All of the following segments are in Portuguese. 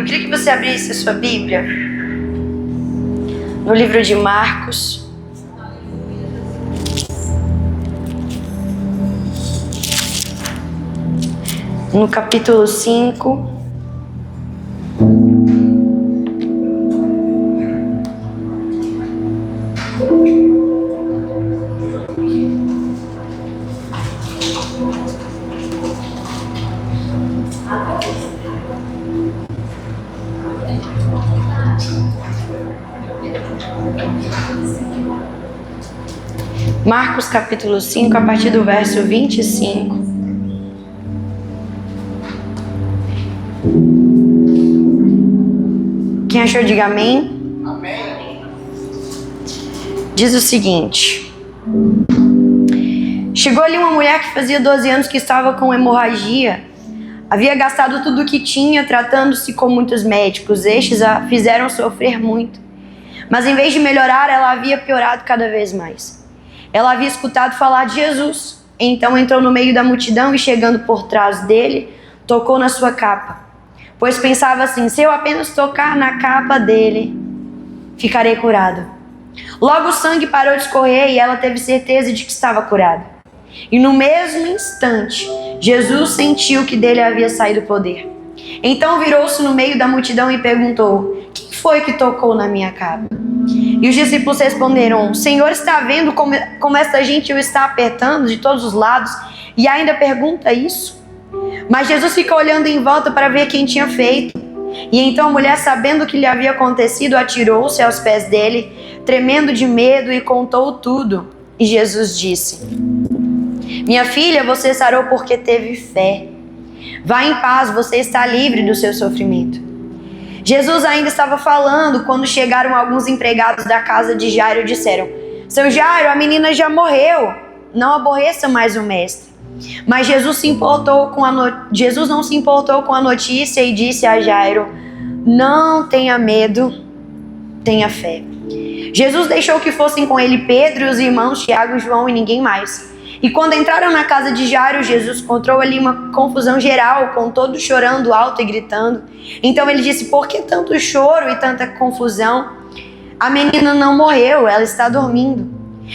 queria que você abrisse a sua Bíblia no livro de Marcos. No capítulo 5. Marcos capítulo 5, a partir do verso 25. Quem achou, diga amém. Amém. Diz o seguinte: chegou ali uma mulher que fazia 12 anos que estava com hemorragia. Havia gastado tudo o que tinha, tratando-se com muitos médicos. Estes a fizeram sofrer muito. Mas em vez de melhorar, ela havia piorado cada vez mais. Ela havia escutado falar de Jesus. Então entrou no meio da multidão e, chegando por trás dele, tocou na sua capa. Pois pensava assim: se eu apenas tocar na capa dele, ficarei curado. Logo o sangue parou de escorrer e ela teve certeza de que estava curada. E no mesmo instante, Jesus sentiu que dele havia saído o poder. Então virou-se no meio da multidão e perguntou: quem foi que tocou na minha capa? E os discípulos responderam: o Senhor está vendo como esta gente o está apertando de todos os lados e ainda pergunta isso? Mas Jesus ficou olhando em volta para ver quem tinha feito. E então a mulher, sabendo o que lhe havia acontecido, atirou-se aos pés dele, tremendo de medo, e contou tudo. E Jesus disse: minha filha, você sarou porque teve fé. Vá em paz, você está livre do seu sofrimento. Jesus ainda estava falando quando chegaram alguns empregados da casa de Jairo e disseram: seu Jairo, a menina já morreu, não aborreça mais o mestre. Mas Jesus não se importou com a notícia e disse a Jairo: não tenha medo, tenha fé. Jesus deixou que fossem com ele Pedro e os irmãos Tiago, João e ninguém mais. E quando entraram na casa de Jairo, Jesus encontrou ali uma confusão geral, com todos chorando alto e gritando. Então ele disse: por que tanto choro e tanta confusão? A menina não morreu, ela está dormindo.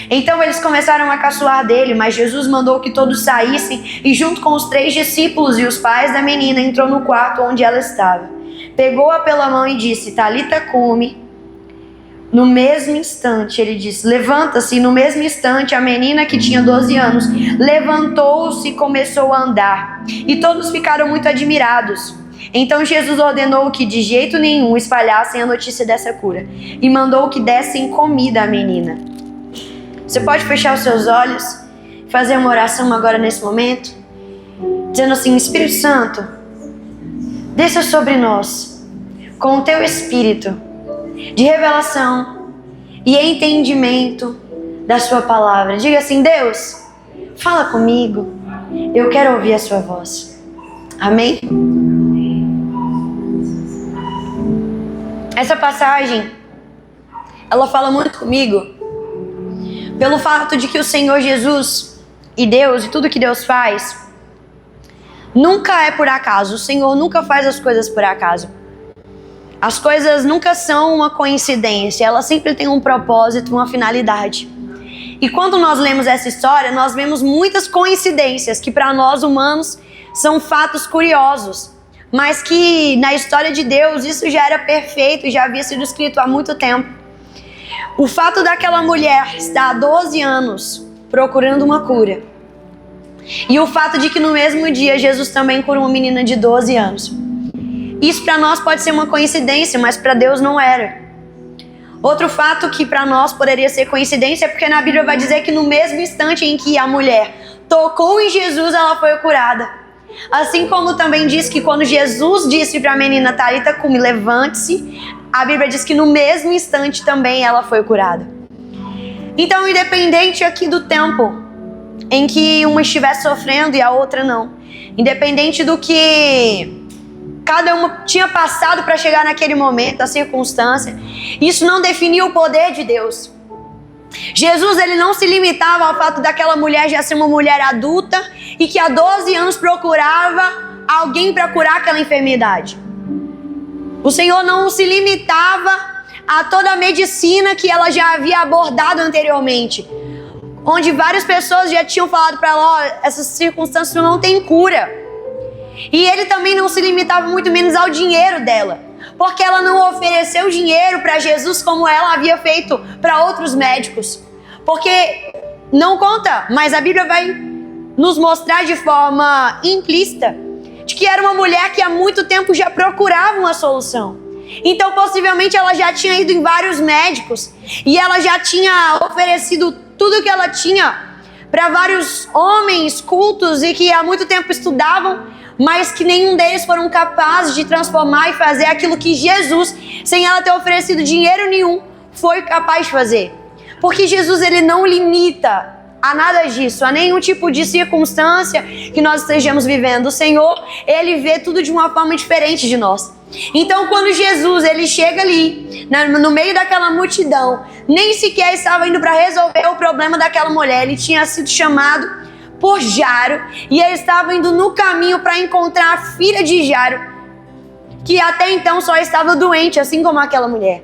Então eles começaram a caçoar dele, mas Jesus mandou que todos saíssem e, junto com os 3 discípulos e os pais da menina, entrou no quarto onde ela estava. Pegou-a pela mão e disse: Talita cumi. No mesmo instante, ele disse: levanta-se. E no mesmo instante, a menina, que tinha 12 anos, levantou-se e começou a andar. E todos ficaram muito admirados. Então Jesus ordenou que de jeito nenhum espalhassem a notícia dessa cura e mandou que dessem comida à menina. Você pode fechar os seus olhos e fazer uma oração agora nesse momento, dizendo assim: Espírito Santo, desça sobre nós com o teu Espírito de revelação e entendimento da sua palavra. Diga assim: Deus, fala comigo, eu quero ouvir a sua voz. Amém? Essa passagem, ela fala muito comigo pelo fato de que o Senhor Jesus e Deus, e tudo que Deus faz, nunca é por acaso. O Senhor nunca faz as coisas por acaso. As coisas nunca são uma coincidência, elas sempre têm um propósito, uma finalidade. E quando nós lemos essa história, nós vemos muitas coincidências que para nós humanos são fatos curiosos, mas que na história de Deus isso já era perfeito e já havia sido escrito há muito tempo. O fato daquela mulher estar há 12 anos procurando uma cura, e o fato de que no mesmo dia Jesus também curou uma menina de 12 anos. Isso para nós pode ser uma coincidência, mas para Deus não era. Outro fato que para nós poderia ser coincidência é porque na Bíblia vai dizer que no mesmo instante em que a mulher tocou em Jesus, ela foi curada. Assim como também diz que quando Jesus disse para a menina: Talita cumi, levante-se, a Bíblia diz que no mesmo instante também ela foi curada. Então, independente aqui do tempo em que uma estivesse sofrendo e a outra não, independente do que cada uma tinha passado para chegar naquele momento, a circunstância, isso não definia o poder de Deus. Jesus, ele não se limitava ao fato daquela mulher já ser uma mulher adulta e que há 12 anos procurava alguém para curar aquela enfermidade. O Senhor não se limitava a toda a medicina que ela já havia abordado anteriormente, onde várias pessoas já tinham falado para ela: ó, essas circunstâncias não têm cura. E ele também não se limitava muito menos ao dinheiro dela, porque ela não ofereceu dinheiro para Jesus como ela havia feito para outros médicos. Porque não conta, mas a Bíblia vai nos mostrar de forma implícita de que era uma mulher que há muito tempo já procurava uma solução. Então possivelmente ela já tinha ido em vários médicos e ela já tinha oferecido tudo que ela tinha para vários homens cultos e que há muito tempo estudavam, mas que nenhum deles foram capazes de transformar e fazer aquilo que Jesus, sem ela ter oferecido dinheiro nenhum, foi capaz de fazer. Porque Jesus, ele não limita a nada disso, a nenhum tipo de circunstância que nós estejamos vivendo. O Senhor, ele vê tudo de uma forma diferente de nós. Então, quando Jesus, ele chega ali, no meio daquela multidão, nem sequer estava indo para resolver o problema daquela mulher. Ele tinha sido chamado por Jairo e ele estava indo no caminho para encontrar a filha de Jairo, que até então só estava doente, assim como aquela mulher.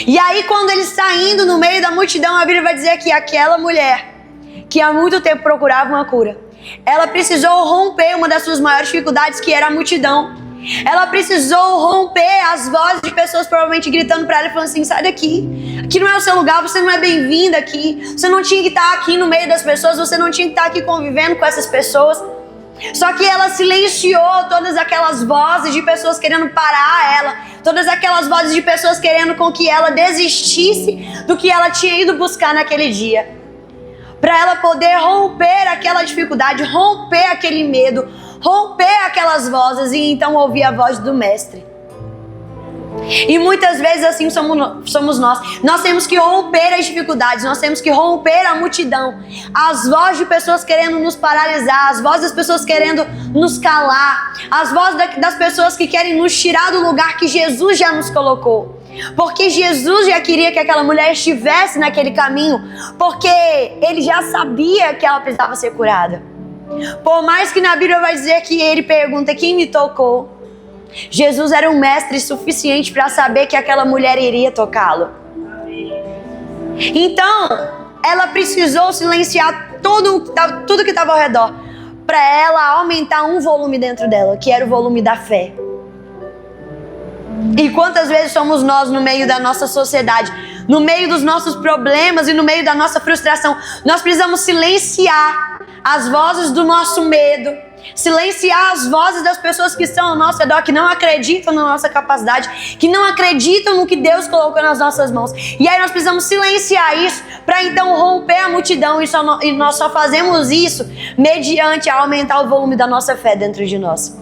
E aí, quando ele está indo no meio da multidão, a Bíblia vai dizer que aquela mulher, que há muito tempo procurava uma cura, ela precisou romper uma das suas maiores dificuldades, que era a multidão. Ela precisou romper as vozes de pessoas provavelmente gritando para ela e falando assim: sai daqui, aqui não é o seu lugar, você não é bem-vinda aqui, você não tinha que estar aqui no meio das pessoas, você não tinha que estar aqui convivendo com essas pessoas. Só que ela silenciou todas aquelas vozes de pessoas querendo parar ela, todas aquelas vozes de pessoas querendo com que ela desistisse do que ela tinha ido buscar naquele dia, para ela poder romper aquela dificuldade, romper aquele medo, romper aquelas vozes e então ouvir a voz do Mestre. E muitas vezes assim somos nós. Nós temos que romper as dificuldades, nós temos que romper a multidão, as vozes de pessoas querendo nos paralisar, as vozes das pessoas querendo nos calar, as vozes das pessoas que querem nos tirar do lugar que Jesus já nos colocou. Porque Jesus já queria que aquela mulher estivesse naquele caminho, porque ele já sabia que ela precisava ser curada. Por mais que na Bíblia vai dizer que ele pergunta: quem me tocou? Jesus era um mestre suficiente para saber que aquela mulher iria tocá-lo. Então, ela precisou silenciar tudo que estava ao redor, para ela aumentar um volume dentro dela, que era o volume da fé. E quantas vezes somos nós, no meio da nossa sociedade, no meio dos nossos problemas e no meio da nossa frustração, nós precisamos silenciar as vozes do nosso medo, silenciar as vozes das pessoas que estão ao nosso redor, que não acreditam na nossa capacidade, que não acreditam no que Deus colocou nas nossas mãos. E aí nós precisamos silenciar isso para então romper a multidão, e nós só fazemos isso mediante aumentar o volume da nossa fé dentro de nós.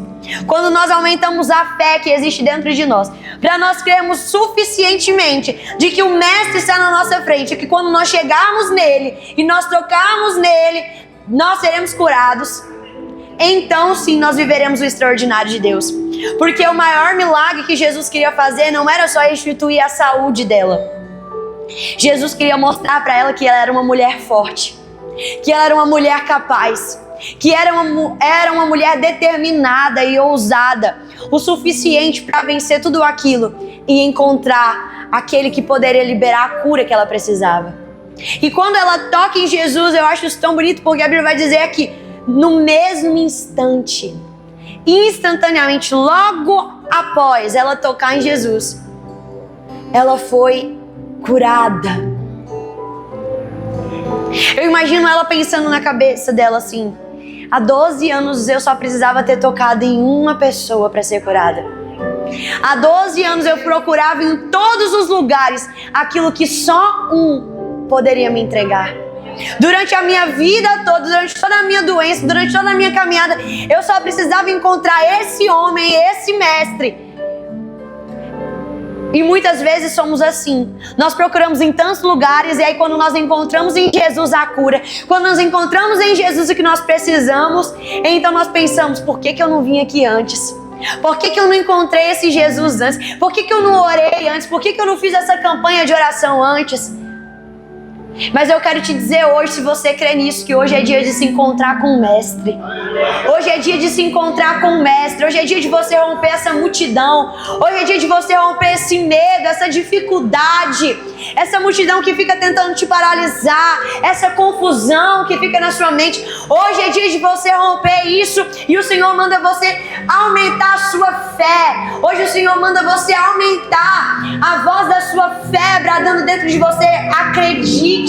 Quando nós aumentamos a fé que existe dentro de nós, para nós crermos suficientemente de que o Mestre está na nossa frente, que quando nós chegarmos nele e nós tocarmos nele, nós seremos curados. Então sim, nós viveremos o extraordinário de Deus. Porque o maior milagre que Jesus queria fazer não era só restituir a saúde dela. Jesus queria mostrar para ela que ela era uma mulher forte, que ela era uma mulher capaz, que era uma mulher determinada e ousada o suficiente para vencer tudo aquilo e encontrar aquele que poderia liberar a cura que ela precisava. E quando ela toca em Jesus, eu acho isso tão bonito, porque a Bíblia vai dizer que no mesmo instante, instantaneamente, logo após ela tocar em Jesus, ela foi curada. Eu imagino ela pensando na cabeça dela assim: há 12 anos eu só precisava ter tocado em uma pessoa para ser curada. Há 12 anos eu procurava em todos os lugares aquilo que só um poderia me entregar. Durante a minha vida toda, durante toda a minha doença, durante toda a minha caminhada, eu só precisava encontrar esse homem, esse mestre. E muitas vezes somos assim. Nós procuramos em tantos lugares, e aí quando nós encontramos em Jesus a cura, quando nós encontramos em Jesus o que nós precisamos, então nós pensamos: por que eu não vim aqui antes? Por que eu não encontrei esse Jesus antes? Por que eu não orei antes? Por que eu não fiz essa campanha de oração antes? Mas eu quero te dizer hoje, se você crê nisso, que hoje é dia de se encontrar com o Mestre. Hoje é dia de se encontrar com o Mestre. Hoje é dia de você romper essa multidão. Hoje é dia de você romper esse medo, essa dificuldade, essa multidão que fica tentando te paralisar, essa confusão que fica na sua mente. Hoje é dia de você romper isso, e o Senhor manda você aumentar a sua fé. Hoje o Senhor manda você aumentar a voz da sua fé, bradando dentro de você: acredite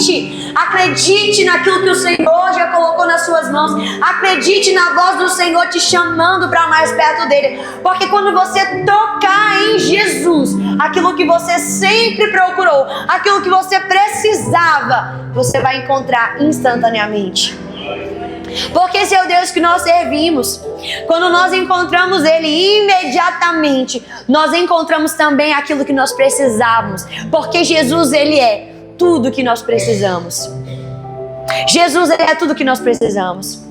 naquilo que o Senhor já colocou nas suas mãos. Acredite na voz do Senhor te chamando para mais perto dele. Porque quando você tocar em Jesus, aquilo que você sempre procurou, aquilo que você precisava, você vai encontrar instantaneamente. Porque esse é o Deus que nós servimos. Quando nós encontramos Ele, imediatamente nós encontramos também aquilo que nós precisávamos. Porque Jesus, Ele é tudo que nós precisamos. Jesus, Ele é tudo que nós precisamos.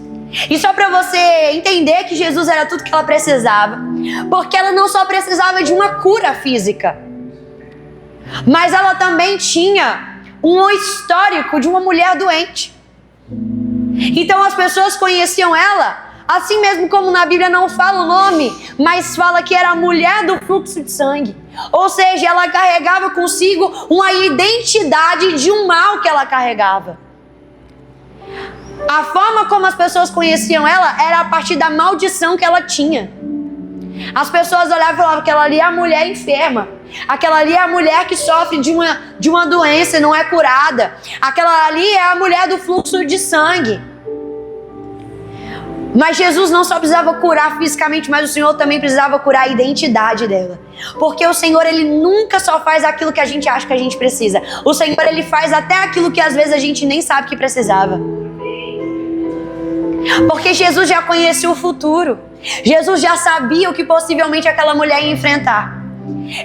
E só para você entender que Jesus era tudo que ela precisava, porque ela não só precisava de uma cura física, mas ela também tinha um histórico de uma mulher doente. Então as pessoas conheciam ela, assim mesmo como na Bíblia não fala o nome, mas fala que era a mulher do fluxo de sangue. Ou seja, ela carregava consigo uma identidade de um mal que ela carregava. A forma como as pessoas conheciam ela era a partir da maldição que ela tinha. As pessoas olhavam e falavam que aquela ali é a mulher enferma. Aquela ali é a mulher que sofre de uma doença e não é curada. Aquela ali é a mulher do fluxo de sangue. Mas Jesus não só precisava curar fisicamente, mas o Senhor também precisava curar a identidade dela. Porque o Senhor, Ele nunca só faz aquilo que a gente acha que a gente precisa. O Senhor, Ele faz até aquilo que às vezes a gente nem sabe que precisava. Porque Jesus já conhecia o futuro. Jesus já sabia o que possivelmente aquela mulher ia enfrentar.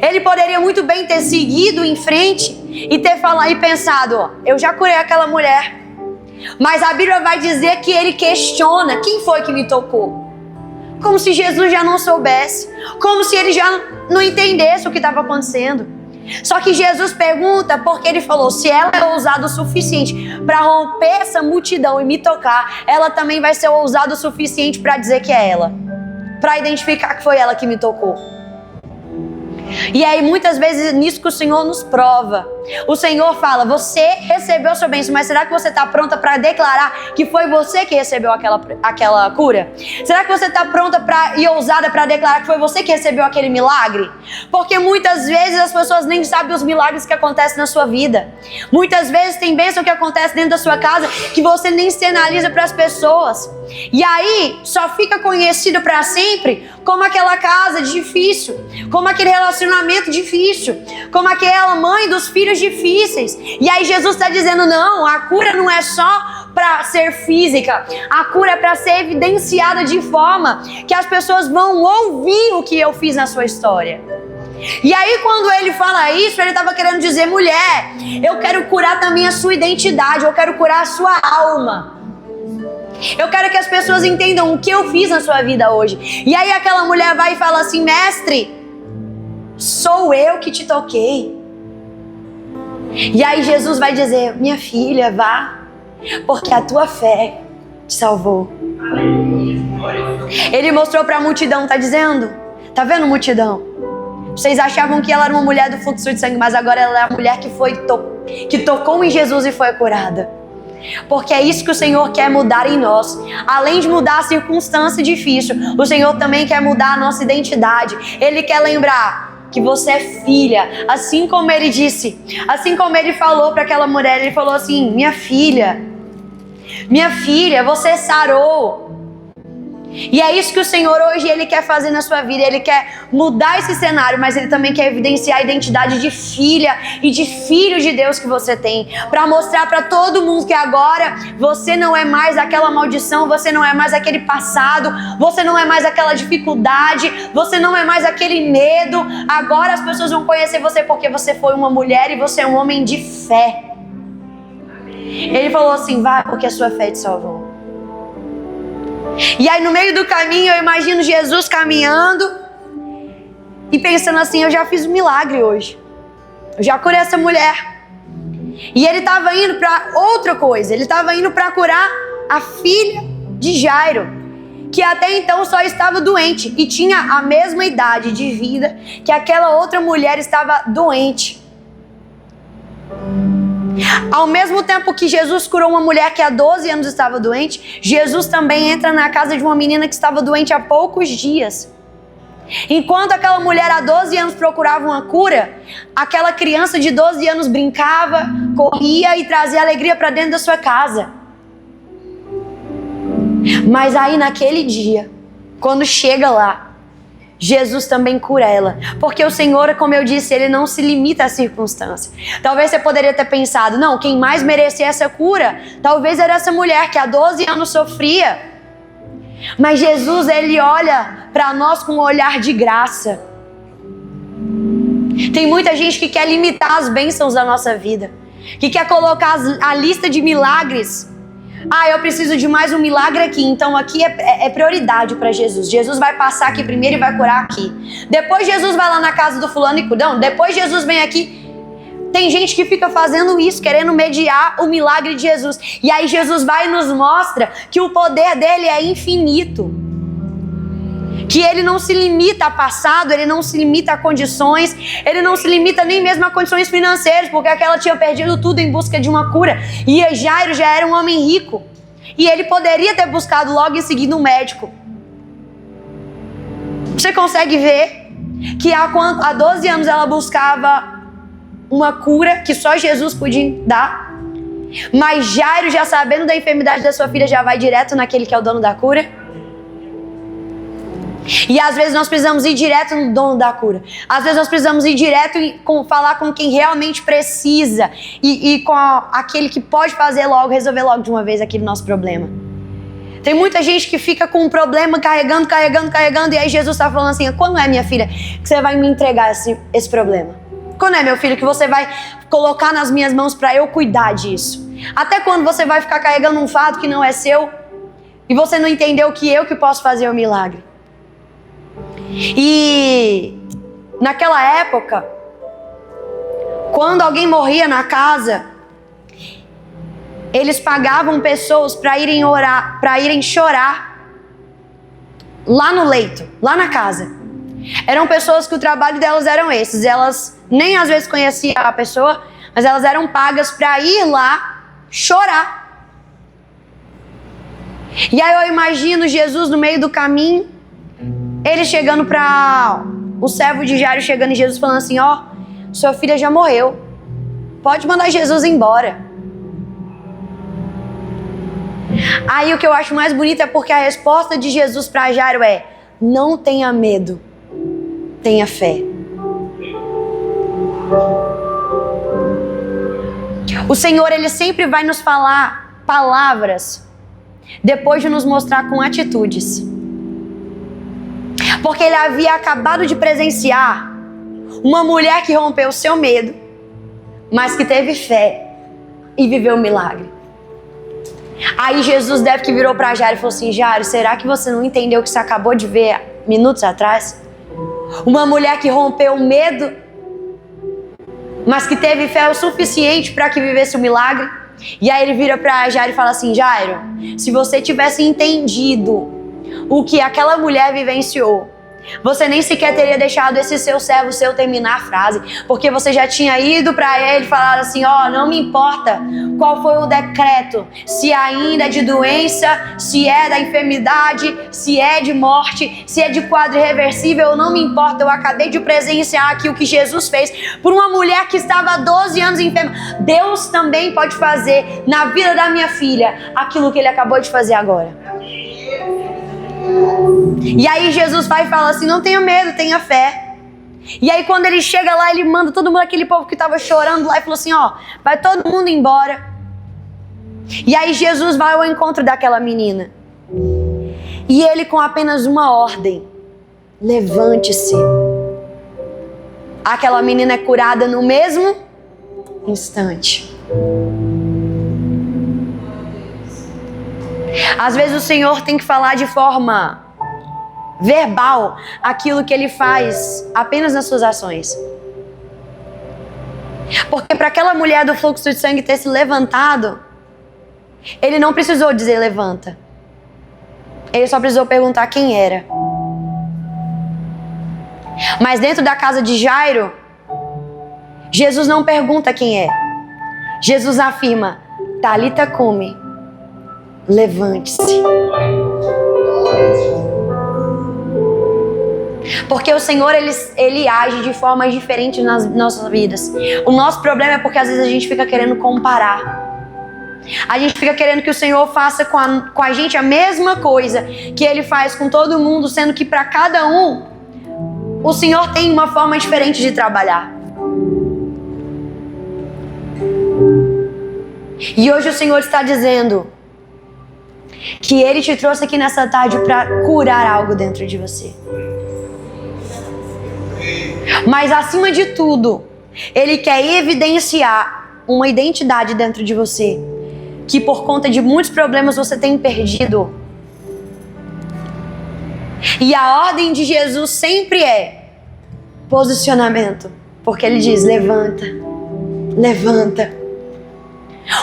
Ele poderia muito bem ter seguido em frente e ter falado e pensado: ó, eu já curei aquela mulher. Mas a Bíblia vai dizer que ele questiona: quem foi que me tocou? Como se Jesus já não soubesse, como se ele já não entendesse o que estava acontecendo. Só que Jesus pergunta porque ele falou: se ela é ousada o suficiente para romper essa multidão e me tocar, ela também vai ser ousada o suficiente para dizer que é ela, para identificar que foi ela que me tocou. E aí muitas vezes nisso que o Senhor nos prova. O Senhor fala: você recebeu a sua bênção, mas será que você está pronta para declarar que foi você que recebeu aquela cura? Será que você está pronta e ousada para declarar que foi você que recebeu aquele milagre? Porque muitas vezes as pessoas nem sabem os milagres que acontecem na sua vida. Muitas vezes tem bênção que acontece dentro da sua casa que você nem sinaliza para as pessoas. E aí só fica conhecido para sempre como aquela casa difícil, como aquele relacionamento difícil, como aquela mãe dos filhos difíceis. E aí Jesus está dizendo: não, a cura não é só para ser física, a cura é para ser evidenciada de forma que as pessoas vão ouvir o que eu fiz na sua história. E aí quando ele fala isso, ele estava querendo dizer: mulher, eu quero curar também a sua identidade, eu quero curar a sua alma. Eu quero que as pessoas entendam o que eu fiz na sua vida hoje. E aí aquela mulher vai e fala assim: mestre, sou eu que te toquei. E aí Jesus vai dizer: minha filha, vá, porque a tua fé te salvou. Ele mostrou para a multidão, tá dizendo? Tá vendo, multidão? Vocês achavam que ela era uma mulher do fluxo de sangue, mas agora ela é a mulher que tocou em Jesus e foi curada. Porque é isso que o Senhor quer mudar em nós. Além de mudar a circunstância difícil, o Senhor também quer mudar a nossa identidade. Ele quer lembrar que você é filha, assim como ele disse, assim como ele falou para aquela mulher. Ele falou assim: minha filha, você sarou. E é isso que o Senhor hoje Ele quer fazer na sua vida. Ele quer mudar esse cenário, mas Ele também quer evidenciar a identidade de filha e de filho de Deus que você tem, para mostrar para todo mundo que agora você não é mais aquela maldição, você não é mais aquele passado, você não é mais aquela dificuldade, você não é mais aquele medo. Agora as pessoas vão conhecer você porque você foi uma mulher e você é um homem de fé. Ele falou assim: vai, porque a sua fé te salvou. E aí no meio do caminho eu imagino Jesus caminhando e pensando assim: eu já fiz um milagre hoje, eu já curei essa mulher. E ele estava indo para outra coisa. Ele estava indo para curar a filha de Jairo, que até então só estava doente e tinha a mesma idade de vida que aquela outra mulher estava doente. Ao mesmo tempo que Jesus curou uma mulher que há 12 anos estava doente, Jesus também entra na casa de uma menina que estava doente há poucos dias. Enquanto aquela mulher há 12 anos procurava uma cura, aquela criança de 12 anos brincava, corria e trazia alegria para dentro da sua casa. Mas aí naquele dia, quando chega lá, Jesus também cura ela. Porque o Senhor, como eu disse, Ele não se limita à circunstância. Talvez você poderia ter pensado, não, quem mais merecia essa cura, talvez era essa mulher que há 12 anos sofria. Mas Jesus, Ele olha para nós com um olhar de graça. Tem muita gente que quer limitar as bênçãos da nossa vida, que quer colocar a lista de milagres. Eu preciso de mais um milagre aqui, então aqui é prioridade para Jesus. Jesus vai passar aqui primeiro e vai curar aqui. Depois Jesus vai lá na casa do fulano e cura. Não, depois Jesus vem aqui. Tem gente que fica fazendo isso, querendo mediar o milagre de Jesus. E aí Jesus vai e nos mostra que o poder dele é infinito. Que ele não se limita a passado, ele não se limita a condições, ele não se limita nem mesmo a condições financeiras, porque aquela tinha perdido tudo em busca de uma cura. E Jairo já era um homem rico. E ele poderia ter buscado logo em seguida um médico. Você consegue ver que há 12 anos ela buscava uma cura que só Jesus podia dar. Mas Jairo, já sabendo da enfermidade da sua filha, já vai direto naquele que é o dono da cura. E às vezes nós precisamos ir direto no dono da cura. Às vezes nós precisamos ir direto e falar com quem realmente precisa. E com aquele que pode fazer logo, resolver logo de uma vez aquele nosso problema. Tem muita gente que fica com um problema carregando. E aí Jesus está falando assim, quando é, minha filha, que você vai me entregar esse problema? Quando é, meu filho, que você vai colocar nas minhas mãos para eu cuidar disso? Até quando você vai ficar carregando um fardo que não é seu? E você não entendeu que eu que posso fazer o milagre? E naquela época, quando alguém morria na casa, eles pagavam pessoas para irem orar, para irem chorar lá no leito, lá na casa. Eram pessoas que o trabalho delas eram esses. Elas nem às vezes conheciam a pessoa, mas elas eram pagas para ir lá chorar. E aí eu imagino Jesus no meio do caminho, ele chegando para o servo de Jairo, chegando em Jesus falando assim, sua filha já morreu, pode mandar Jesus embora. Aí o que eu acho mais bonito é porque a resposta de Jesus para Jairo é, não tenha medo, tenha fé. O Senhor, Ele sempre vai nos falar palavras depois de nos mostrar com atitudes. Porque Ele havia acabado de presenciar uma mulher que rompeu o seu medo, mas que teve fé e viveu um milagre. Aí Jesus deve que virou para Jairo e falou assim, Jairo, será que você não entendeu o que você acabou de ver minutos atrás? Uma mulher que rompeu o medo, mas que teve fé o suficiente para que vivesse o milagre. E aí ele vira para Jairo e fala assim, Jairo, se você tivesse entendido o que aquela mulher vivenciou, você nem sequer teria deixado esse seu servo seu terminar a frase, porque você já tinha ido para ele e falado assim, não me importa qual foi o decreto, se ainda é de doença, se é da enfermidade, se é de morte, se é de quadro irreversível, não me importa, eu acabei de presenciar aqui o que Jesus fez por uma mulher que estava há 12 anos enferma. Deus também pode fazer na vida da minha filha aquilo que Ele acabou de fazer agora. E aí Jesus vai e fala assim, não tenha medo, tenha fé. E aí quando ele chega lá, ele manda todo mundo, aquele povo que estava chorando lá, e falou assim, vai todo mundo embora. E aí Jesus vai ao encontro daquela menina. E ele, com apenas uma ordem, levante-se. Aquela menina é curada no mesmo instante. Às vezes o Senhor tem que falar de forma verbal aquilo que Ele faz apenas nas suas ações. Porque para aquela mulher do fluxo de sangue ter se levantado, ele não precisou dizer levanta. Ele só precisou perguntar quem era. Mas dentro da casa de Jairo, Jesus não pergunta quem é. Jesus afirma: Talita cumi, levante-se. Porque o Senhor, ele age de formas diferentes nas nossas vidas. O nosso problema é porque às vezes a gente fica querendo comparar. A gente fica querendo que o Senhor faça com a gente a mesma coisa que Ele faz com todo mundo, sendo que para cada um, o Senhor tem uma forma diferente de trabalhar. E hoje o Senhor está dizendo que Ele te trouxe aqui nessa tarde para curar algo dentro de você. Mas acima de tudo, Ele quer evidenciar uma identidade dentro de você que por conta de muitos problemas você tem perdido. E a ordem de Jesus sempre é posicionamento, porque Ele diz: levanta, levanta.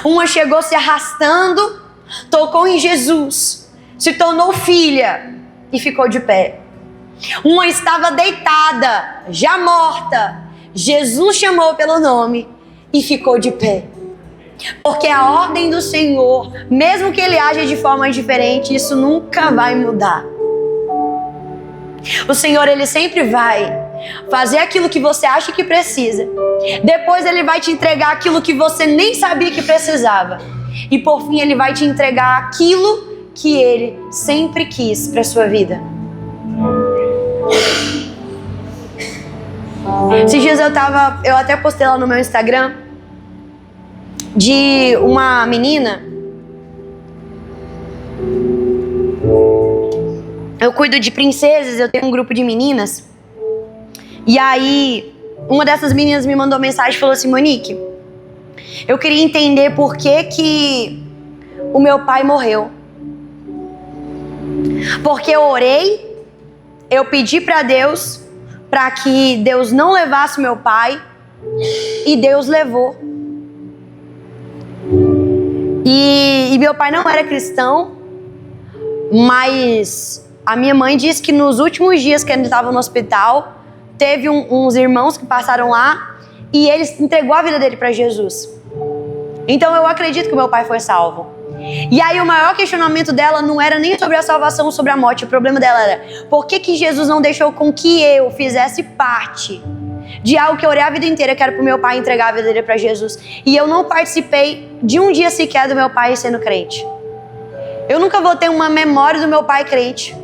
Uma chegou se arrastando, tocou em Jesus, se tornou filha e ficou de pé. Uma estava deitada, já morta. Jesus chamou pelo nome e ficou de pé. Porque a ordem do Senhor, mesmo que Ele haja de forma diferente, isso nunca vai mudar. O Senhor, Ele sempre vai fazer aquilo que você acha que precisa. Depois Ele vai te entregar aquilo que você nem sabia que precisava. E por fim Ele vai te entregar aquilo que Ele sempre quis para a sua vida. Esses dias eu até postei lá no meu Instagram de uma menina. Eu cuido de princesas, eu tenho um grupo de meninas. E aí, uma dessas meninas me mandou mensagem e falou assim: Monique, eu queria entender por que o meu pai morreu. Porque eu orei, eu pedi para Deus, para que Deus não levasse meu pai, e Deus levou. E meu pai não era cristão, mas a minha mãe disse que nos últimos dias que ele estava no hospital, teve uns irmãos que passaram lá e ele entregou a vida dele para Jesus. Então eu acredito que meu pai foi salvo. E aí o maior questionamento dela não era nem sobre a salvação ou sobre a morte. O problema dela era: por que Jesus não deixou com que eu fizesse parte de algo que eu orei a vida inteira, que era pro meu pai entregar a vida dele para Jesus, e eu não participei de um dia sequer do meu pai sendo crente? Eu nunca vou ter uma memória do meu pai crente,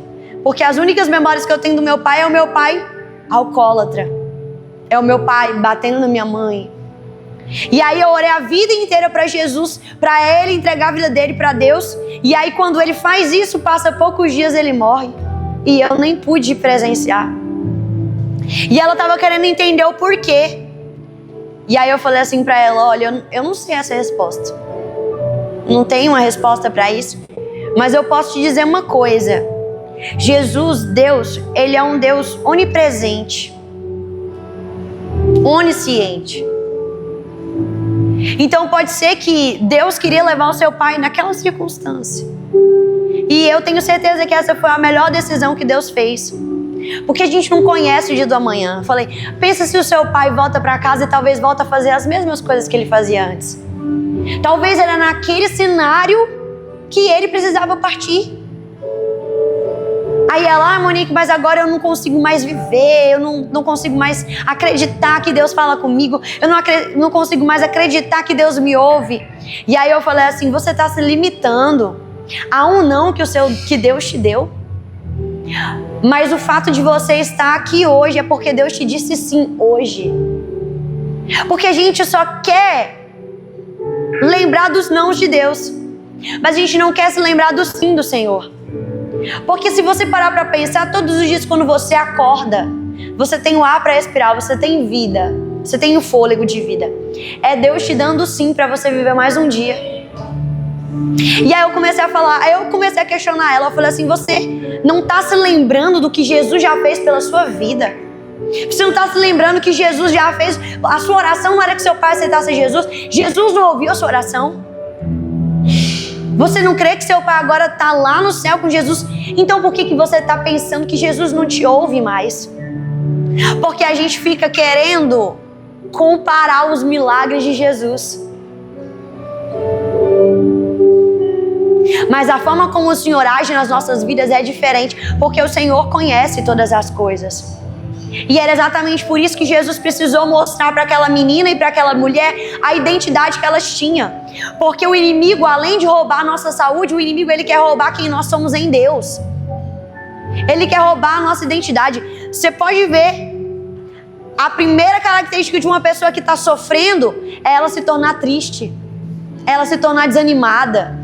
porque as únicas memórias que eu tenho do meu pai é o meu pai alcoólatra, é o meu pai batendo na minha mãe. E aí eu orei a vida inteira para Jesus, para ele entregar a vida dele para Deus. E aí quando ele faz isso, passa poucos dias, ele morre. E eu nem pude presenciar. E ela estava querendo entender o porquê. E aí eu falei assim para ela: olha, eu não sei essa resposta. Não tenho uma resposta para isso. Mas eu posso te dizer uma coisa. Jesus, Deus, Ele é um Deus onipresente, onisciente. Então pode ser que Deus queria levar o seu pai naquela circunstância. E eu tenho certeza que essa foi a melhor decisão que Deus fez. Porque a gente não conhece o dia do amanhã. Eu falei: pensa se o seu pai volta para casa e talvez volta a fazer as mesmas coisas que ele fazia antes. Talvez era naquele cenário que ele precisava partir. Aí ela: Monique, mas agora eu não consigo mais viver, eu não consigo mais acreditar que Deus fala comigo, eu não consigo mais acreditar que Deus me ouve. E aí eu falei assim: você está se limitando a um não que Deus te deu. Mas o fato de você estar aqui hoje é porque Deus te disse sim hoje. Porque a gente só quer lembrar dos nãos de Deus, mas a gente não quer se lembrar do sim do Senhor. Porque se você parar para pensar, todos os dias quando você acorda, você tem o ar para respirar, você tem vida, você tem o fôlego de vida. É Deus te dando sim para você viver mais um dia. E aí eu comecei a falar, aí eu comecei a questionar ela. Eu falei assim: você não está se lembrando do que Jesus já fez pela sua vida? Você não está se lembrando que Jesus já fez? A sua oração não era que seu pai aceitasse Jesus. Jesus não ouviu a sua oração. Você não crê que seu pai agora está lá no céu com Jesus? Então por que você está pensando que Jesus não te ouve mais? Porque a gente fica querendo comparar os milagres de Jesus. Mas a forma como o Senhor age nas nossas vidas é diferente, porque o Senhor conhece todas as coisas. E era exatamente por isso que Jesus precisou mostrar para aquela menina e para aquela mulher a identidade que elas tinham. Porque o inimigo, além de roubar a nossa saúde, o inimigo ele quer roubar quem nós somos em Deus. Ele quer roubar a nossa identidade. Você pode ver, a primeira característica de uma pessoa que está sofrendo é ela se tornar triste, ela se tornar desanimada,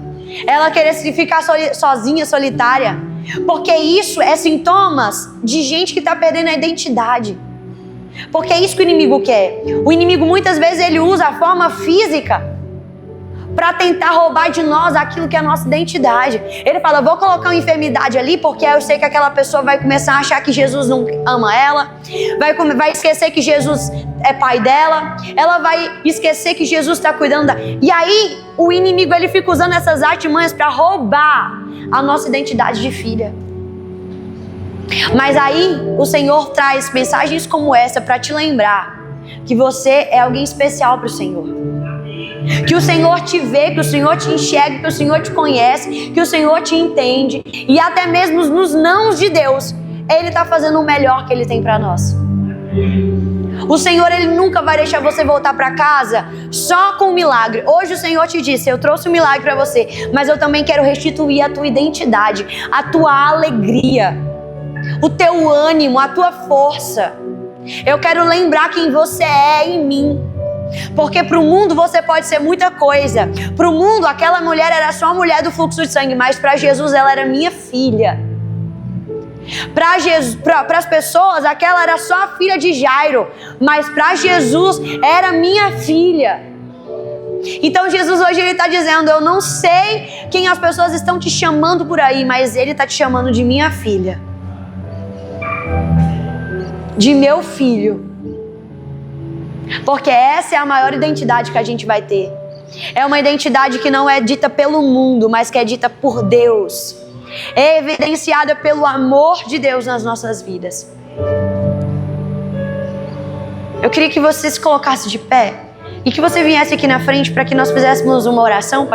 ela querer ficar sozinha, solitária. Porque isso é sintomas de gente que está perdendo a identidade. Porque é isso que o inimigo quer. O inimigo muitas vezes ele usa a forma física para tentar roubar de nós aquilo que é a nossa identidade. Ele fala, vou colocar uma enfermidade ali, porque eu sei que aquela pessoa vai começar a achar que Jesus não ama ela, vai esquecer que Jesus é pai dela, ela vai esquecer que Jesus está cuidando dela. E aí o inimigo ele fica usando essas artimanhas para roubar a nossa identidade de filha. Mas aí o Senhor traz mensagens como essa para te lembrar que você é alguém especial para o Senhor. Que o Senhor te vê, que o Senhor te enxerga, que o Senhor te conhece, que o Senhor te entende. E até mesmo nos nãos de Deus, Ele está fazendo o melhor que Ele tem para nós. O Senhor, Ele nunca vai deixar você voltar para casa só com um milagre. Hoje o Senhor te disse, eu trouxe um milagre para você, mas eu também quero restituir a tua identidade, a tua alegria, o teu ânimo, a tua força. Eu quero lembrar quem você é em mim. Porque para o mundo você pode ser muita coisa. Para o mundo aquela mulher era só a mulher do fluxo de sangue, mas para Jesus ela era minha filha. Para as pessoas aquela era só a filha de Jairo, mas para Jesus era minha filha. Então Jesus hoje ele está dizendo, eu não sei quem as pessoas estão te chamando por aí, mas Ele está te chamando de minha filha, de meu filho. Porque essa é a maior identidade que a gente vai ter. É uma identidade que não é dita pelo mundo, mas que é dita por Deus. É evidenciada pelo amor de Deus nas nossas vidas. Eu queria que você se colocasse de pé e que você viesse aqui na frente para que nós fizéssemos uma oração.